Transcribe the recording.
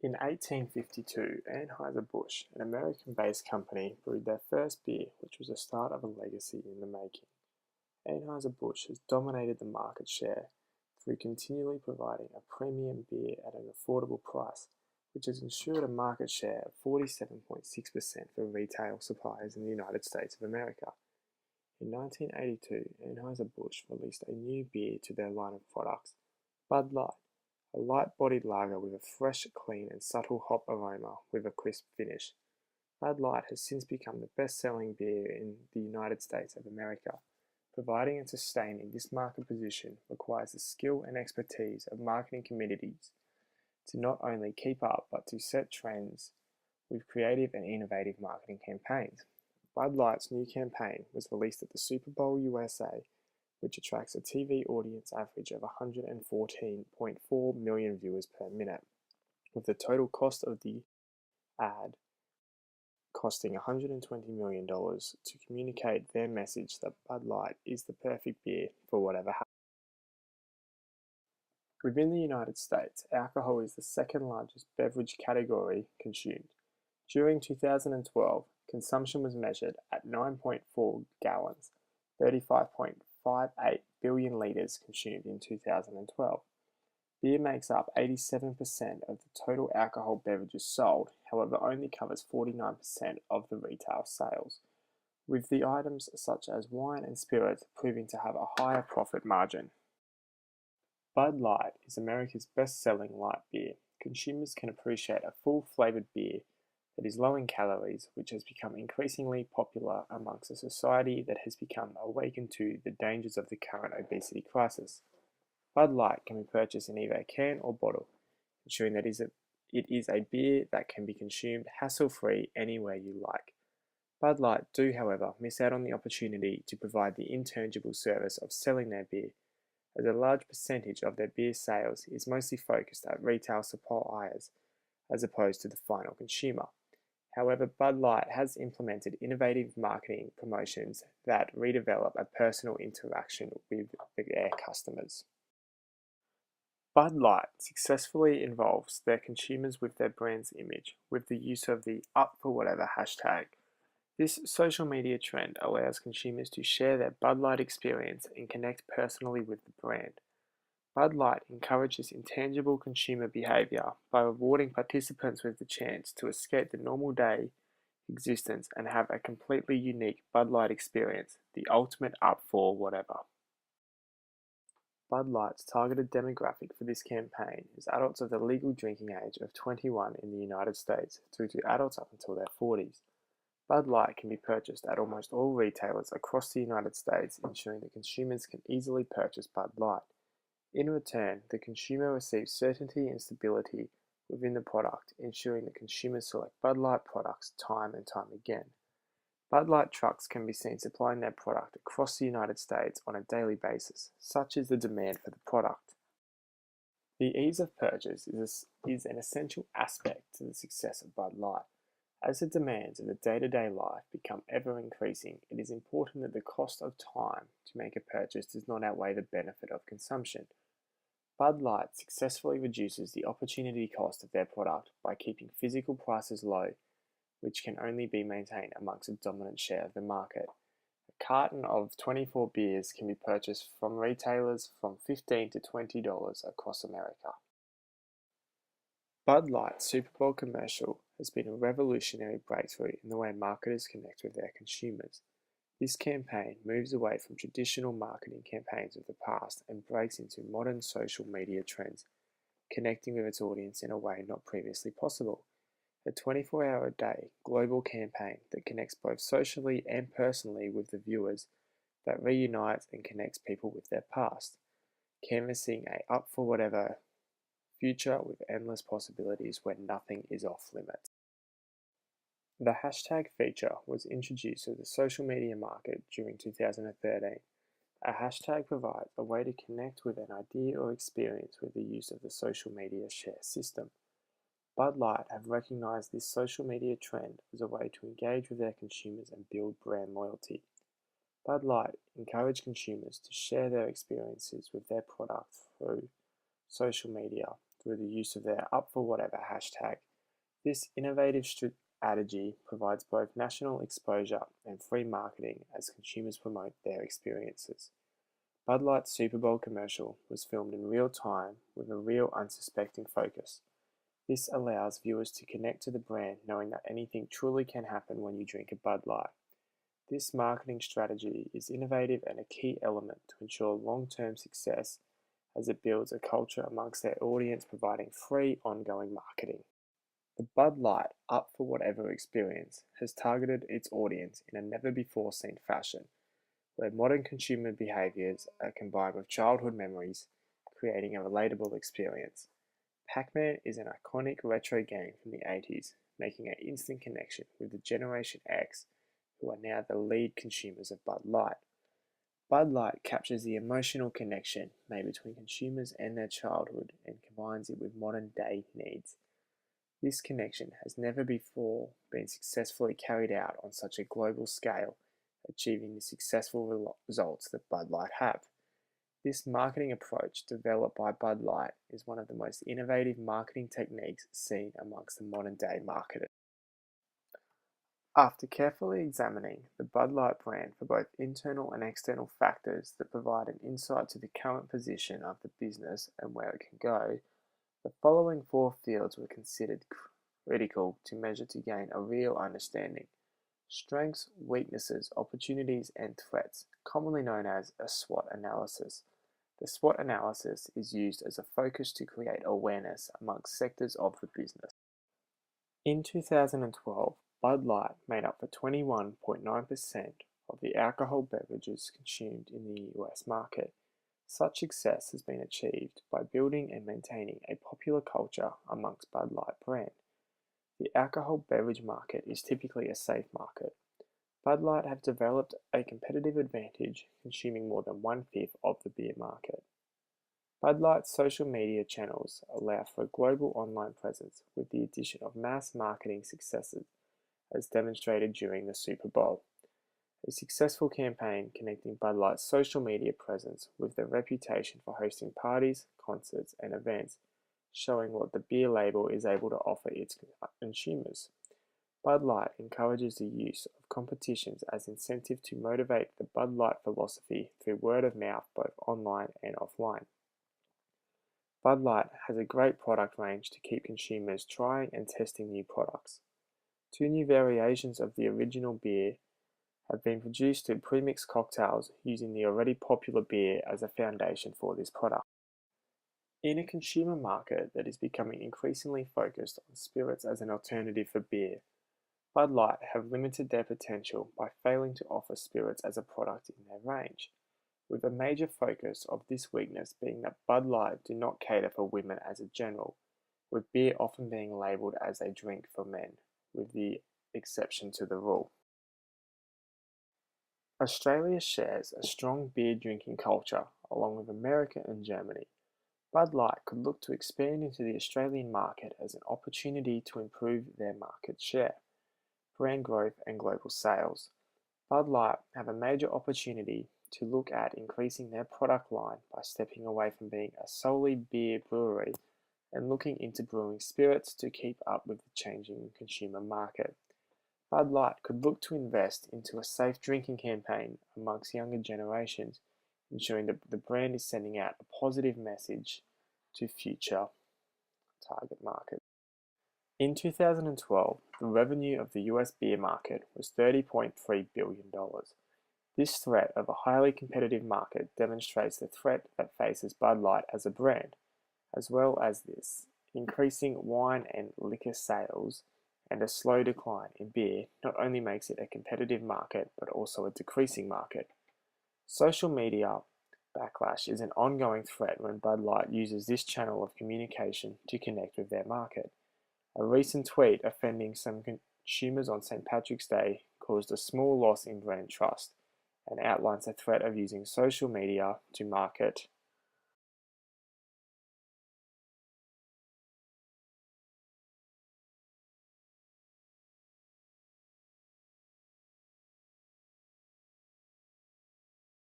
In 1852, Anheuser-Busch, an American-based company, brewed their first beer, which was the start of a legacy in the making. Anheuser-Busch has dominated the market share through continually providing a premium beer at an affordable price, which has ensured a market share of 47.6% for retail suppliers in the United States of America. In 1982, Anheuser-Busch released a new beer to their line of products, Bud Light, a light-bodied lager with a fresh, clean and subtle hop aroma with a crisp finish. Bud Light has since become the best-selling beer in the United States of America. Providing and sustaining this market position requires the skill and expertise of marketing communities to not only keep up but to set trends with creative and innovative marketing campaigns. Bud Light's new campaign was released at the Super Bowl USA, which attracts a TV audience average of 114.4 million viewers per minute, with the total cost of the ad costing $120 million to communicate their message that Bud Light is the perfect beer for whatever happens. Within the United States, alcohol is the second largest beverage category consumed. During 2012, consumption was measured at 9.4 gallons, 35.58 billion litres consumed in 2012. Beer makes up 87% of the total alcohol beverages sold, however only covers 49% of the retail sales, with the items such as wine and spirits proving to have a higher profit margin. Bud Light is America's best-selling light beer. Consumers can appreciate a full-flavoured beer that is low in calories, which has become increasingly popular amongst a society that has become awakened to the dangers of the current obesity crisis. Bud Light can be purchased in either a can or bottle, ensuring that it is a beer that can be consumed hassle-free anywhere you like. Bud Light do, however, miss out on the opportunity to provide the intangible service of selling their beer, as a large percentage of their beer sales is mostly focused at retail suppliers as opposed to the final consumer. However, Bud Light has implemented innovative marketing promotions that redevelop a personal interaction with their customers. Bud Light successfully involves their consumers with their brand's image with the use of the Up For Whatever hashtag. This social media trend allows consumers to share their Bud Light experience and connect personally with the brand. Bud Light encourages intangible consumer behavior by rewarding participants with the chance to escape the normal day existence and have a completely unique Bud Light experience, the ultimate Up For Whatever. Bud Light's targeted demographic for this campaign is adults of the legal drinking age of 21 in the United States through to adults up until their 40s. Bud Light can be purchased at almost all retailers across the United States, ensuring that consumers can easily purchase Bud Light. In return, the consumer receives certainty and stability within the product, ensuring that consumers select Bud Light products time and time again. Bud Light trucks can be seen supplying their product across the United States on a daily basis. Such is the demand for the product. The ease of purchase is an essential aspect to the success of Bud Light. As the demands of the day-to-day life become ever increasing, it is important that the cost of time to make a purchase does not outweigh the benefit of consumption. Bud Light successfully reduces the opportunity cost of their product by keeping physical prices low, which can only be maintained amongst a dominant share of the market. A carton of 24 beers can be purchased from retailers from $15 to $20 across America. Bud Light's Super Bowl commercial has been a revolutionary breakthrough in the way marketers connect with their consumers. This campaign moves away from traditional marketing campaigns of the past and breaks into modern social media trends, connecting with its audience in a way not previously possible. A 24-hour-a-day global campaign that connects both socially and personally with the viewers, that reunites and connects people with their past, canvassing a up for whatever future with endless possibilities where nothing is off limits. The hashtag feature was introduced to the social media market during 2013. A hashtag provides a way to connect with an idea or experience with the use of the social media share system. Bud Light have recognized this social media trend as a way to engage with their consumers and build brand loyalty. Bud Light encourage consumers to share their experiences with their product through social media, through the use of their Up For Whatever hashtag. This innovative strategy provides both national exposure and free marketing as consumers promote their experiences. Bud Light's Super Bowl commercial was filmed in real time with a real unsuspecting focus. This allows viewers to connect to the brand knowing that anything truly can happen when you drink a Bud Light. This marketing strategy is innovative and a key element to ensure long-term success as it builds a culture amongst their audience, providing free ongoing marketing. The Bud Light Up For Whatever experience has targeted its audience in a never-before-seen fashion, where modern consumer behaviors are combined with childhood memories, creating a relatable experience. Pac-Man is an iconic retro game from the 80s, making an instant connection with the Generation X, who are now the lead consumers of Bud Light. Bud Light captures the emotional connection made between consumers and their childhood and combines it with modern-day needs. This connection has never before been successfully carried out on such a global scale, achieving the successful results that Bud Light have. This marketing approach developed by Bud Light is one of the most innovative marketing techniques seen amongst the modern-day marketers. After carefully examining the Bud Light brand for both internal and external factors that provide an insight to the current position of the business and where it can go, the following 4 fields were considered critical to measure to gain a real understanding: strengths, weaknesses, opportunities, and threats, commonly known as a SWOT analysis. The SWOT analysis is used as a focus to create awareness amongst sectors of the business. In 2012, Bud Light made up for 21.9% of the alcohol beverages consumed in the US market. Such success has been achieved by building and maintaining a popular culture amongst Bud Light brand. The alcohol beverage market is typically a safe market. Bud Light have developed a competitive advantage, consuming more than 1/5 of the beer market. Bud Light's social media channels allow for a global online presence with the addition of mass marketing successes, as demonstrated during the Super Bowl. A successful campaign connecting Bud Light's social media presence with their reputation for hosting parties, concerts, and events, showing what the beer label is able to offer its consumers. Bud Light encourages the use of competitions as incentive to motivate the Bud Light philosophy through word of mouth both online and offline. Bud Light has a great product range to keep consumers trying and testing new products. 2 new variations of the original beer have been produced to premix cocktails using the already popular beer as a foundation for this product. In a consumer market that is becoming increasingly focused on spirits as an alternative for beer, Bud Light have limited their potential by failing to offer spirits as a product in their range, with a major focus of this weakness being that Bud Light do not cater for women as a general, with beer often being labelled as a drink for men, with the exception to the rule. Australia shares a strong beer drinking culture along with America and Germany. Bud Light could look to expand into the Australian market as an opportunity to improve their market share, brand growth, and global sales. Bud Light have a major opportunity to look at increasing their product line by stepping away from being a solely beer brewery and looking into brewing spirits to keep up with the changing consumer market. Bud Light could look to invest into a safe drinking campaign amongst younger generations, ensuring that the brand is sending out a positive message to future target markets. In 2012, the revenue of the US beer market was $30.3 billion. This threat of a highly competitive market demonstrates the threat that faces Bud Light as a brand, as well as this increasing wine and liquor sales and a slow decline in beer not only makes it a competitive market but also a decreasing market. Social media backlash is an ongoing threat when Bud Light uses this channel of communication to connect with their market. A recent tweet offending some consumers on St. Patrick's Day caused a small loss in brand trust and outlines the threat of using social media to market